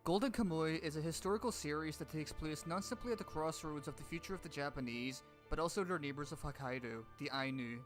Golden Kamuy is a historical series that takes place not simply at the crossroads of the future of the Japanese, but also their neighbors of Hokkaido, the Ainu.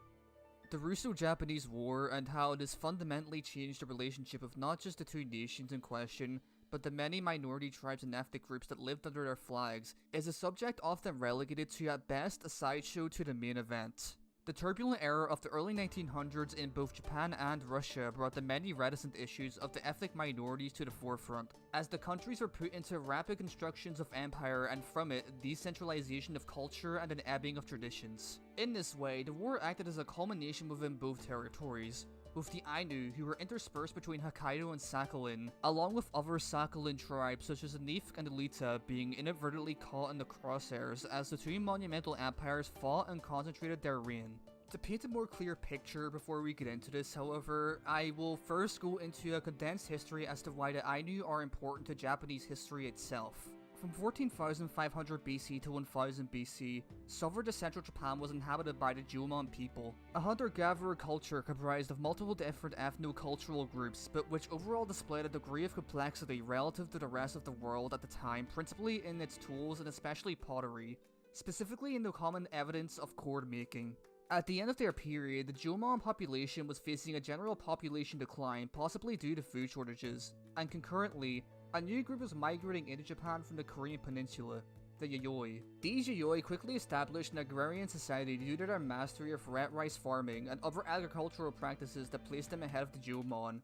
The Russo-Japanese War and how it has fundamentally changed the relationship of not just the two nations in question, but the many minority tribes and ethnic groups that lived under their flags, is a subject often relegated to at best a sideshow to the main event. The turbulent era of the early 1900s in both Japan and Russia brought the many reticent issues of the ethnic minorities to the forefront, as the countries were put into rapid constructions of empire and from it, decentralization of culture and an ebbing of traditions. In this way, the war acted as a culmination within both territories, with the Ainu, who were interspersed between Hokkaido and Sakhalin, along with other Sakhalin tribes such as the Nifk and the Lita being inadvertently caught in the crosshairs as the two monumental empires fought and concentrated their reign. To paint a more clear picture before we get into this, however, I will first go into a condensed history as to why the Ainu are important to Japanese history itself. From 14,500 BC to 1000 BC, southern to central Japan was inhabited by the Jomon people, a hunter-gatherer culture comprised of multiple different ethno-cultural groups, but which overall displayed a degree of complexity relative to the rest of the world at the time, principally in its tools and especially pottery, specifically in the common evidence of cord making. At the end of their period, the Jomon population was facing a general population decline, possibly due to food shortages, and concurrently, a new group was migrating into Japan from the Korean peninsula, the Yayoi. These Yayoi quickly established an agrarian society due to their mastery of red rice farming and other agricultural practices that placed them ahead of the Jomon,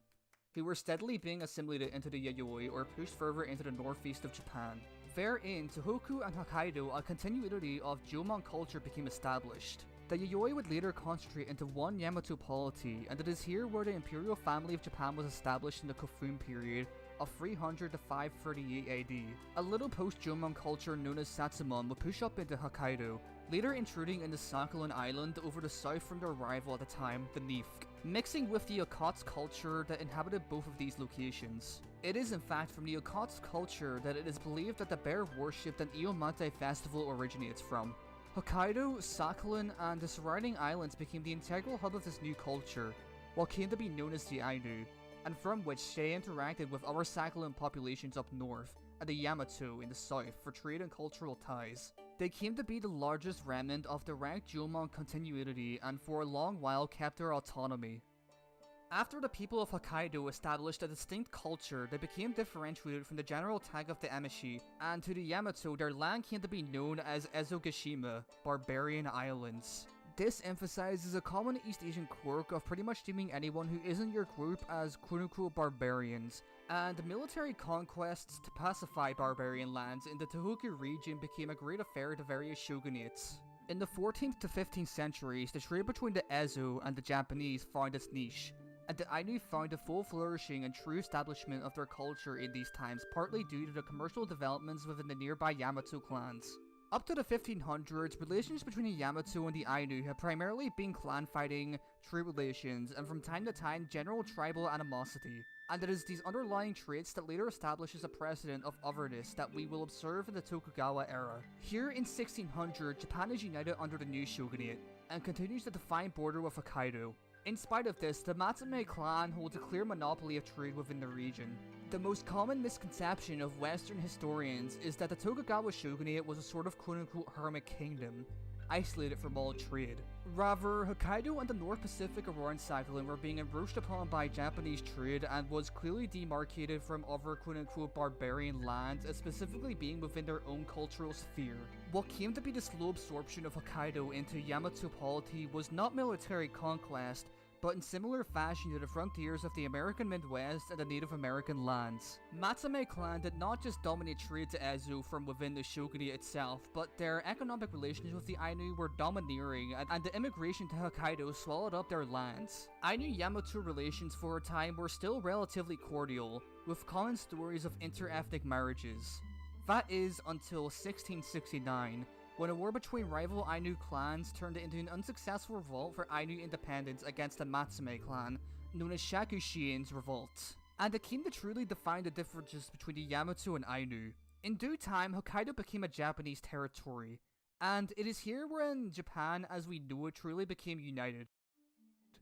who were steadily being assimilated into the Yayoi or pushed further into the northeast of Japan. Therein, Tohoku and Hokkaido, a continuity of Jomon culture became established. The Yayoi would later concentrate into one Yamato polity, and it is here where the imperial family of Japan was established in the Kofun period of 300 to 538 AD. A little post-Jomon culture known as Satsumon would push up into Hokkaido, later intruding into Sakhalin Island over the south from their rival at the time, the Nifk, mixing with the Okkotsk culture that inhabited both of these locations. It is in fact from the Okkotsk culture that it is believed that the bear worship and Iomate festival originates from. Hokkaido, Sakhalin, and the surrounding islands became the integral hub of this new culture, what came to be known as the Ainu, and from which they interacted with other Sakhalin populations up north, and the Yamato in the south for trade and cultural ties. They came to be the largest remnant of the rank Jomon continuity and for a long while kept their autonomy. After the people of Hokkaido established a distinct culture, they became differentiated from the general tag of the Emishi, and to the Yamato their land came to be known as Ezogashima, Barbarian Islands. This emphasizes a common East Asian quirk of pretty much deeming anyone who isn't your group as quote-unquote barbarians, and military conquests to pacify barbarian lands in the Tohoku region became a great affair to various shogunates. In the 14th to 15th centuries, the trade between the Ezo and the Japanese found its niche, and the Ainu found a full flourishing and true establishment of their culture in these times, partly due to the commercial developments within the nearby Yamato clans. Up to the 1500s, relations between the Yamato and the Ainu had primarily been clan fighting, trade relations, and from time to time general tribal animosity. And it is these underlying traits that later establishes a precedent of otherness that we will observe in the Tokugawa era. Here in 1600, Japan is united under the new shogunate, and continues the defined border with Hokkaido. In spite of this, the Matsumae clan holds a clear monopoly of trade within the region. The most common misconception of Western historians is that the Tokugawa shogunate was a sort of quote-unquote hermit kingdom, isolated from all trade. Rather, Hokkaido and the North Pacific around Sakhalin were being encroached upon by Japanese trade and was clearly demarcated from other quote-unquote barbarian lands as specifically being within their own cultural sphere. What came to be the slow absorption of Hokkaido into Yamato polity was not military conquest, but in similar fashion to the frontiers of the American Midwest and the Native American lands. Matsumae clan did not just dominate trade to Ezo from within the shogunate itself, but their economic relations with the Ainu were domineering, and the immigration to Hokkaido swallowed up their lands. Ainu-Yamato relations for a time were still relatively cordial, with common stories of inter-ethnic marriages. That is, until 1669, when a war between rival Ainu clans turned into an unsuccessful revolt for Ainu independence against the Matsumae clan, known as Shakushiin's Revolt. And it came to truly define the differences between the Yamato and Ainu. In due time, Hokkaido became a Japanese territory, and it is here wherein Japan as we know it truly became united.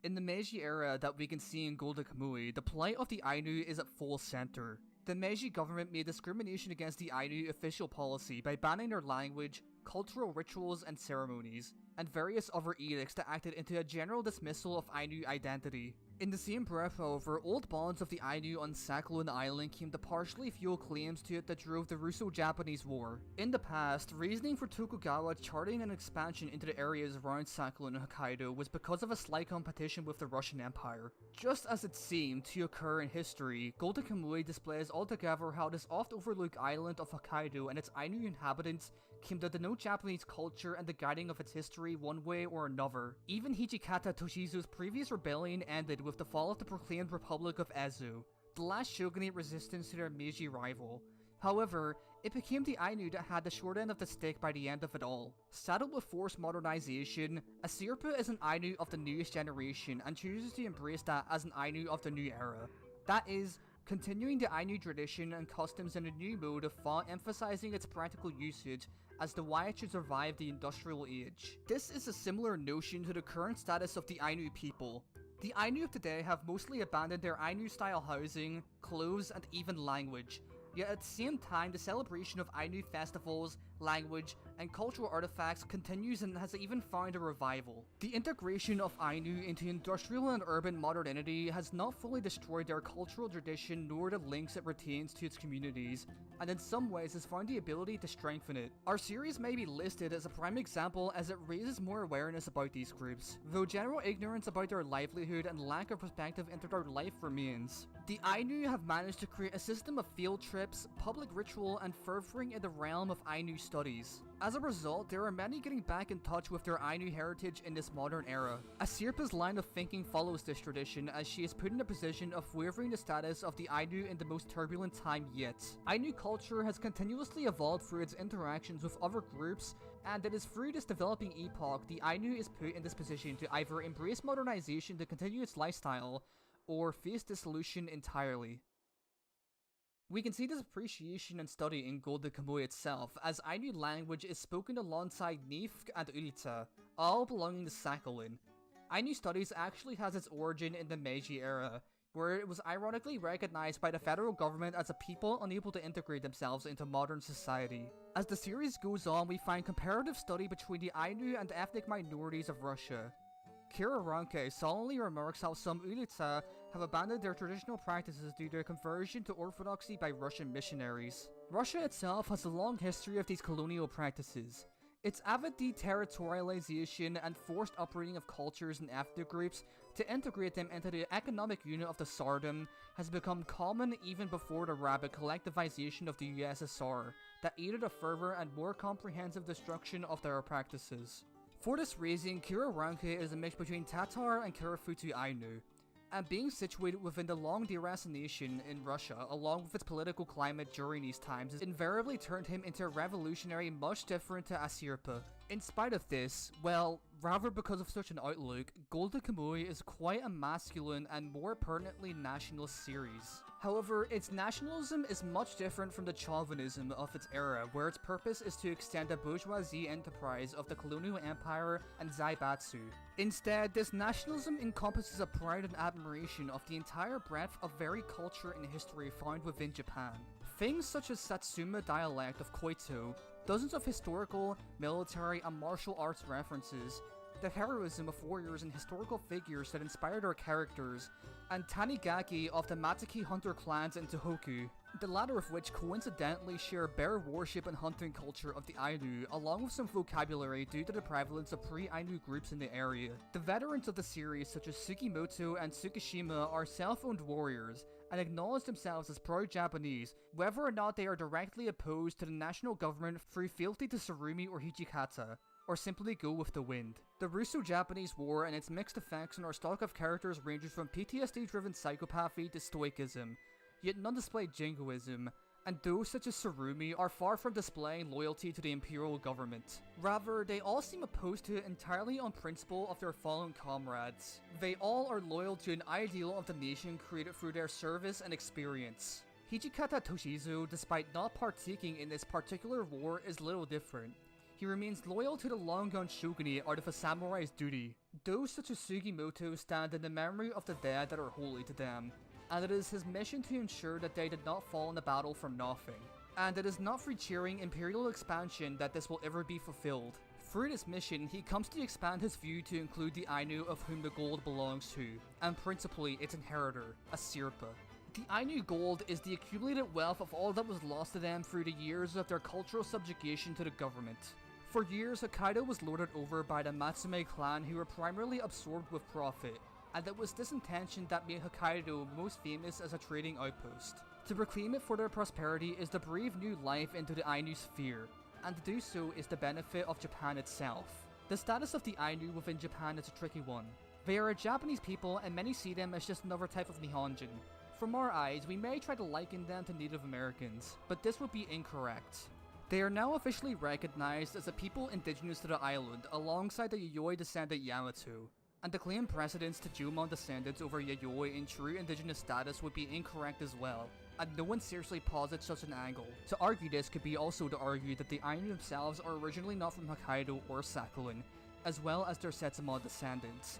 In the Meiji era that we can see in Golden Kamuy, the plight of the Ainu is at full center. The Meiji government made discrimination against the Ainu official policy by banning their language, cultural rituals and ceremonies, and various other edicts that acted into a general dismissal of Ainu identity. In the same breath, however, old bonds of the Ainu on Sakhalin Island came to partially fuel claims to it that drove the Russo-Japanese War. In the past, reasoning for Tokugawa charting an expansion into the areas around Sakhalin and Hokkaido was because of a slight competition with the Russian Empire. Just as it seemed to occur in history, Golden Kamuy displays altogether how this oft-overlooked island of Hokkaido and its Ainu inhabitants came to denote Japanese culture and the guiding of its history one way or another. Even Hijikata Toshizo's previous rebellion ended with the fall of the proclaimed Republic of Ezu, the last shogunate resistance to their Meiji rival. However, it became the Ainu that had the short end of the stick by the end of it all. Saddled with forced modernization, a Sherpa is an Ainu of the newest generation and chooses to embrace that as an Ainu of the new era. That is, continuing the Ainu tradition and customs in a new mode of thought, emphasizing its practical usage as to why it should survive the industrial age. This is a similar notion to the current status of the Ainu people. The Ainu of today have mostly abandoned their Ainu-style housing, clothes, and even language. Yet at the same time, the celebration of Ainu festivals, language, and cultural artifacts continues and has even found a revival. The integration of Ainu into industrial and urban modernity has not fully destroyed their cultural tradition nor the links it retains to its communities, and in some ways has found the ability to strengthen it. Our series may be listed as a prime example as it raises more awareness about these groups, though general ignorance about their livelihood and lack of perspective into their life remains. The Ainu have managed to create a system of field trips, public ritual, and furthering in the realm of Ainu studies. As a result, there are many getting back in touch with their Ainu heritage in this modern era. A Sherpa's line of thinking follows this tradition as she is put in a position of wavering the status of the Ainu in the most turbulent time yet. Ainu culture has continuously evolved through its interactions with other groups, and it is through this developing epoch the Ainu is put in this position to either embrace modernization to continue its lifestyle, or face dissolution entirely. We can see this appreciation and study in Golden Kamuy itself, as Ainu language is spoken alongside Nifk and Ulita, all belonging to Sakhalin. Ainu studies actually has its origin in the Meiji era, where it was ironically recognized by the federal government as a people unable to integrate themselves into modern society. As the series goes on, we find comparative study between the Ainu and ethnic minorities of Russia. Kira Ranke solemnly remarks how some Ulita have abandoned their traditional practices due to their conversion to orthodoxy by Russian missionaries. Russia itself has a long history of these colonial practices. Its avid deterritorialization and forced upbreeding of cultures and ethnic groups to integrate them into the economic unit of the Tsardom has become common even before the rapid collectivization of the USSR that aided a further and more comprehensive destruction of their practices. For this reason, Kira Ranke is a mix between Tatar and Karafutu Ainu, and being situated within the long deracination in Russia along with its political climate during these times has invariably turned him into a revolutionary much different to a Sherpa. In spite of this, well, rather because of such an outlook, Golden Kamuy is quite a masculine and more pertinently nationalist series. However, its nationalism is much different from the chauvinism of its era, where its purpose is to extend the bourgeoisie enterprise of the colonial empire and Zaibatsu. Instead, this nationalism encompasses a pride and admiration of the entire breadth of varied culture and history found within Japan. Things such as Satsuma dialect of Koito, dozens of historical, military, and martial arts references, the heroism of warriors and historical figures that inspired our characters, and Tanigaki of the Matsuki hunter clans in Tohoku, the latter of which coincidentally share bear worship and hunting culture of the Ainu, along with some vocabulary due to the prevalence of pre-Ainu groups in the area. The veterans of the series such as Sugimoto and Tsukishima are self-owned warriors, and acknowledge themselves as pro-Japanese, whether or not they are directly opposed to the national government through fealty to Tsurumi or Hijikata, or simply go with the wind. The Russo-Japanese War and its mixed effects on our stock of characters ranges from PTSD-driven psychopathy to stoicism, yet none display jingoism, and those such as Tsurumi are far from displaying loyalty to the imperial government. Rather, they all seem opposed to it entirely on principle of their fallen comrades. They all are loyal to an ideal of the nation created through their service and experience. Hijikata Toshizo, despite not partaking in this particular war, is little different. He remains loyal to the long-gone shogunate out of a samurai's duty. Those such as Sugimoto stand in the memory of the dead that are holy to them. and it is his mission to ensure that they did not fall in the battle for nothing. And it is not through cheering imperial expansion that this will ever be fulfilled. Through this mission, he comes to expand his view to include the Ainu of whom the gold belongs to, and principally its inheritor, a Sirpa. The Ainu gold is the accumulated wealth of all that was lost to them through the years of their cultural subjugation to the government. For years, Hokkaido was lorded over by the Matsume clan who were primarily absorbed with profit, and it was this intention that made Hokkaido most famous as a trading outpost. To reclaim it for their prosperity is to breathe new life into the Ainu sphere, and to do so is the benefit of Japan itself. The status of the Ainu within Japan is a tricky one. They are a Japanese people and many see them as just another type of Nihonjin. From our eyes, we may try to liken them to Native Americans, but this would be incorrect. They are now officially recognized as a people indigenous to the island alongside the Yayoi descendant Yamato, and to claim precedence to Jomon descendants over Yayoi in true indigenous status would be incorrect as well, and no one seriously posits such an angle. To argue this could be also to argue that the Ainu themselves are originally not from Hokkaido or Sakhalin, as well as their Setsumon descendants.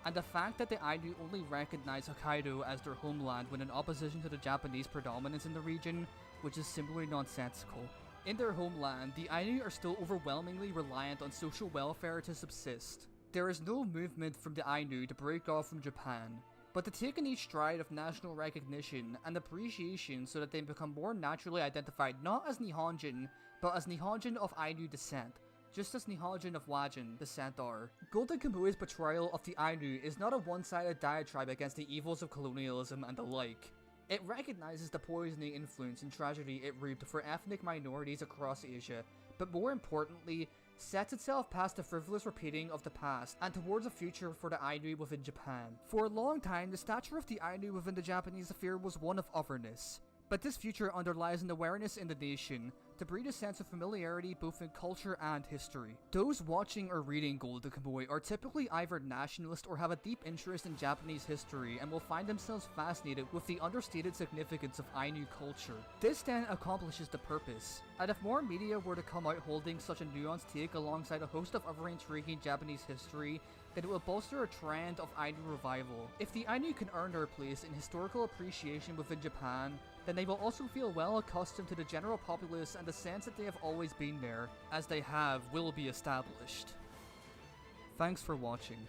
And the fact that the Ainu only recognize Hokkaido as their homeland when in opposition to the Japanese predominance in the region, which is simply nonsensical. In their homeland, the Ainu are still overwhelmingly reliant on social welfare to subsist. There is no movement from the Ainu to break off from Japan, but to take in each stride of national recognition and appreciation so that they become more naturally identified not as Nihonjin, but as Nihonjin of Ainu descent, just as Nihonjin of Wajin descent are. Golden Kamuy's portrayal of the Ainu is not a one-sided diatribe against the evils of colonialism and the like. It recognizes the poisoning influence and tragedy it reaped for ethnic minorities across Asia, but more importantly, sets itself past the frivolous repeating of the past and towards a future for the Ainu within Japan. For a long time, the stature of the Ainu within the Japanese sphere was one of otherness, but this future underlies an awareness in the nation to breed a sense of familiarity both in culture and history. Those watching or reading Golden Kamuy are typically either nationalist or have a deep interest in Japanese history and will find themselves fascinated with the understated significance of Ainu culture. This then accomplishes the purpose, and if more media were to come out holding such a nuanced take alongside a host of other intriguing Japanese history, then it will bolster a trend of Ainu revival. If the Ainu can earn their place in historical appreciation within Japan, then they will also feel well accustomed to the general populace and the sense that they have always been there, as they will be established. Thanks for watching.